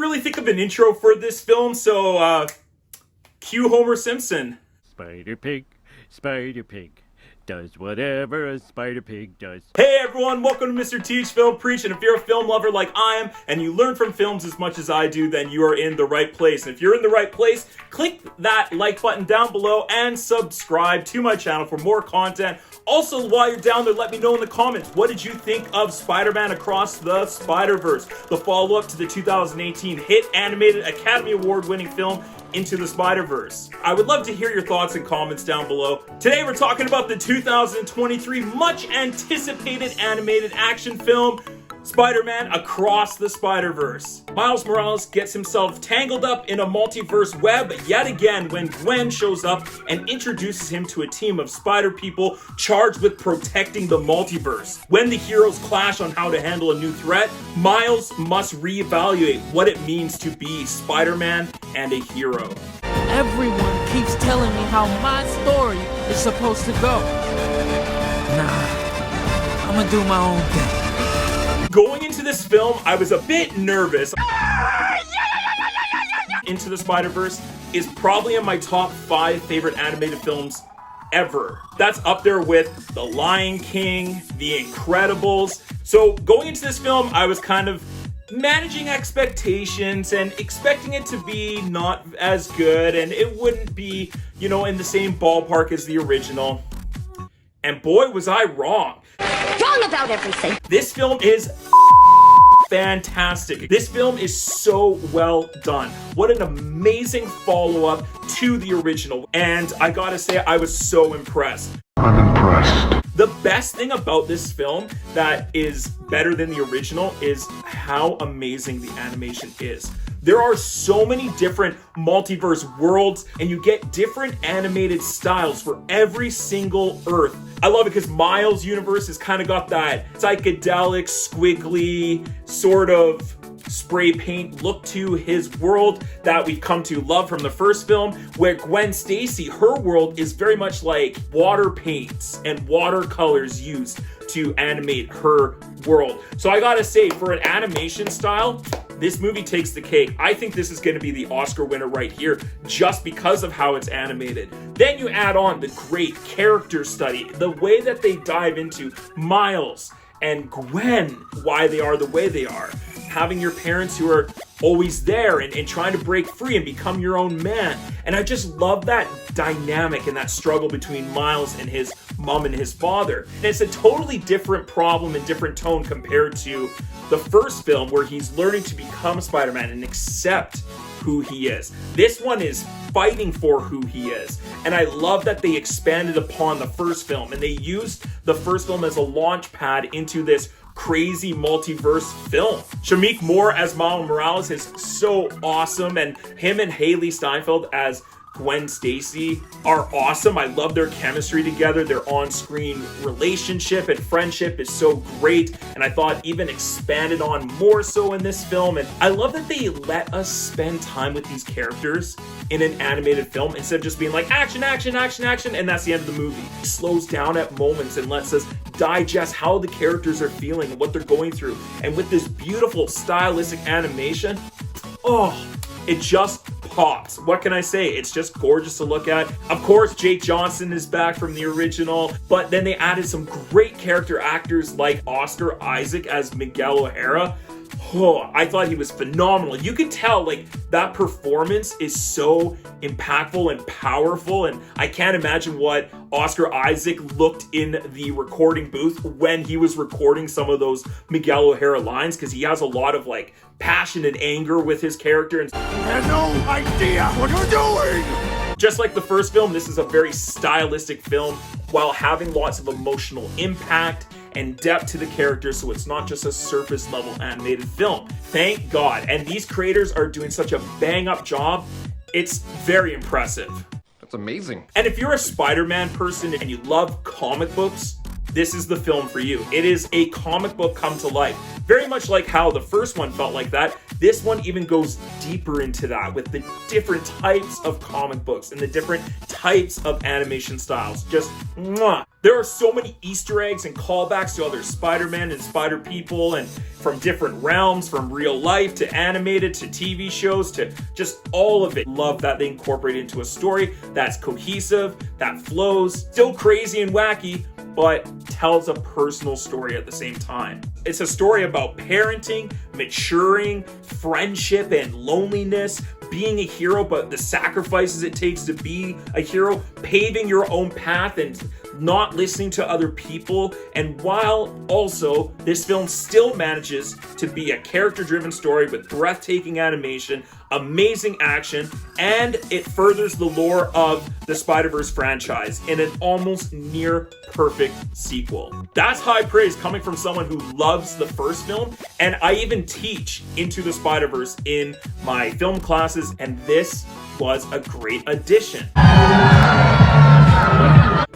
really think of an intro for this film, so cue Homer Simpson. Spider Pig does whatever a Spider Pig does. Hey everyone, welcome to Mr. Teach Film Preach, and if you're a film lover like I am, and you learn from films as much as I do, then you are in the right place. And if you're in the right place, click that like button down below and subscribe to my channel for more content. Also, while you're down there, let me know in the comments, what did you think of Spider-Man Across the Spider-Verse, the follow-up to the 2018 hit animated Academy Award-winning film, Into the Spider-Verse. I would love to hear your thoughts and comments down below. Today we're talking about the 2023 much anticipated animated action film, Spider-Man Across the Spider-Verse. Miles Morales gets himself tangled up in a multiverse web yet again when Gwen shows up and introduces him to a team of spider people charged with protecting the multiverse. When the heroes clash on how to handle a new threat, Miles must reevaluate what it means to be Spider-Man and a hero. Everyone keeps telling me how my story is supposed to go. Nah, I'm gonna do my own thing. Going into this film, I was a bit nervous. Into the Spider-Verse is probably in my top 5 favorite animated films ever. That's up there with The Lion King, The Incredibles. So going into this film, I was kind of managing expectations and expecting it to be not as good, and it wouldn't be, you know, in the same ballpark as the original. And boy, was I wrong. Wrong about everything. This film is fantastic. This film is so well done. What an amazing follow-up to the original. And I gotta say, I was so impressed. I'm impressed. The best thing about this film that is better than the original is how amazing the animation is. There are so many different multiverse worlds, and you get different animated styles for every single Earth. I love it because Miles' universe has kind of got that psychedelic, squiggly, sort of spray paint look to his world that we've come to love from the first film, where Gwen Stacy, her world is very much like water paints and watercolors used to animate her world. So I gotta say, for an animation style, this movie takes the cake. I think this is going to be the Oscar winner right here just because of how it's animated. Then you add on the great character study, the way that they dive into Miles and Gwen, why they are the way they are. Having your parents who are always there and trying to break free and become your own man. And I just love that dynamic and that struggle between Miles and his mom and his father. And it's a totally different problem and different tone compared to the first film, where he's learning to become Spider-Man and accept who he is. This one is fighting for who he is. And I love that they expanded upon the first film and they used the first film as a launch pad into this crazy multiverse film. Shameik Moore as Miles Morales is so awesome, and him and Haley Steinfeld as Gwen Stacy are awesome. I love their chemistry together. Their on-screen relationship and friendship is so great, and I thought even expanded on more so in this film. And I love that they let us spend time with these characters in an animated film instead of just being like action, action, action, action, and that's the end of the movie. It slows down at moments and lets us digest how the characters are feeling and what they're going through. And with this beautiful stylistic animation, oh, it just pops. What can I say? It's just gorgeous to look at. Of course, Jake Johnson is back from the original, but then they added some great character actors like Oscar Isaac as Miguel O'Hara. Oh, I thought he was phenomenal. You could tell, like, that performance is so impactful and powerful, and I can't imagine what Oscar Isaac looked in the recording booth when he was recording some of those Miguel O'Hara lines, because he has a lot of, like, passion and anger with his character. And You have no idea what you're doing! just like the first film, this is a very stylistic film while having lots of emotional impact and depth to the characters, so it's not just a surface level animated film. Thank God. And these creators are doing such a bang up job. It's very impressive. That's amazing. And if you're a Spider-Man person and you love comic books, this is the film for you. It is a comic book come to life. Very much like how the first one felt like that, this one even goes deeper into that with the different types of comic books and the different types of animation styles. Just mwah. There are so many Easter eggs and callbacks to other Spider-Man and Spider-People, and from different realms, from real life to animated to TV shows to just all of it. Love that they incorporate into a story that's cohesive, that flows, still crazy and wacky, but tells a personal story at the same time. It's a story about parenting, maturing, friendship, and loneliness, being a hero, but the sacrifices it takes to be a hero, paving your own path and not listening to other people. And while also this film still manages to be a character-driven story with breathtaking animation, amazing action, and it furthers the lore of the Spider-Verse franchise in an almost near perfect sequel. That's high praise coming from someone who loves the first film, and I even teach Into the Spider-Verse in my film classes, and this was a great addition.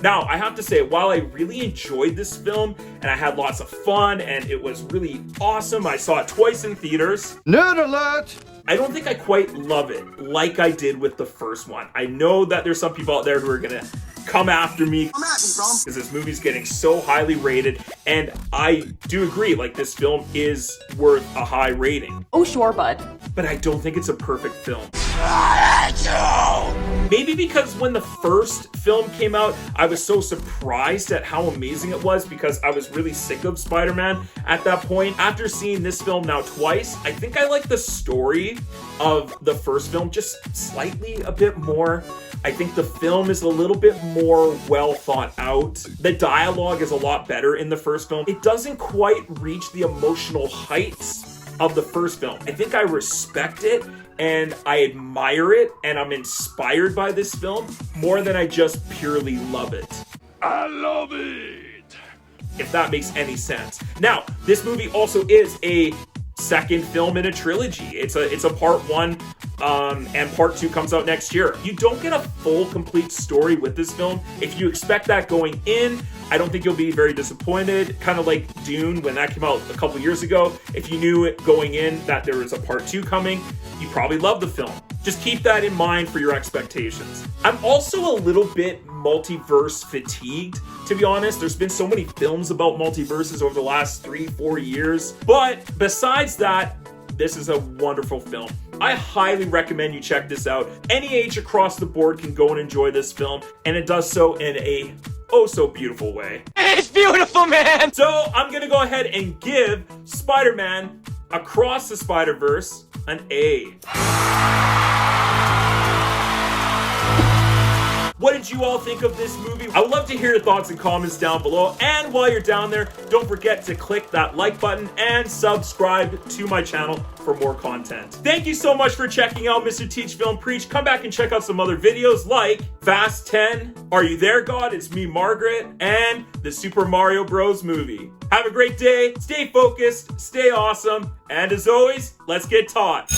Now, I have to say, while I really enjoyed this film and I had lots of fun and it was really awesome, I saw it twice in theaters. Nerd alert! I don't think I quite love it like I did with the first one. I know that there's some people out there who are gonna come after me because this movie's getting so highly rated, and I do agree, like, this film is worth a high rating. Oh, sure, bud. But I don't think it's a perfect film. Maybe because when the first film came out, I was so surprised at how amazing it was because I was really sick of Spider-Man at that point. After seeing this film now twice, I think I like the story of the first film just slightly a bit more. I think the film is a little bit more well thought out. The dialogue is a lot better in the first film. It doesn't quite reach the emotional heights of the first film. I think I respect it and I admire it and I'm inspired by this film more than I just purely love it. I love it! If that makes any sense. Now, this movie also is a second film in a trilogy. It's a part one, and part two comes out next year. You don't get a full, complete story with this film. If you expect that going in, I don't think you'll be very disappointed. Kind of like Dune when that came out a couple years ago. If you knew it going in that there was a part two coming, you probably love the film. Just keep that in mind for your expectations. I'm also a little bit multiverse fatigued, to be honest. There's been so many films about multiverses over the last 3-4 years. But besides that, this is a wonderful film. I highly recommend you check this out. Any age across the board can go and enjoy this film, and it does so in a oh so beautiful way. It's beautiful, man! So I'm gonna go ahead and give Spider-Man Across the Spider-Verse an A. What did you all think of this movie? I would love to hear your thoughts and comments down below. And while you're down there, don't forget to click that like button and subscribe to my channel for more content. Thank you so much for checking out Mr. Teach Film Preach. Come back and check out some other videos like Fast 10, Are You There, God? It's Me, Margaret, and the Super Mario Bros. Movie. Have a great day, stay focused, stay awesome, and as always, let's get taught.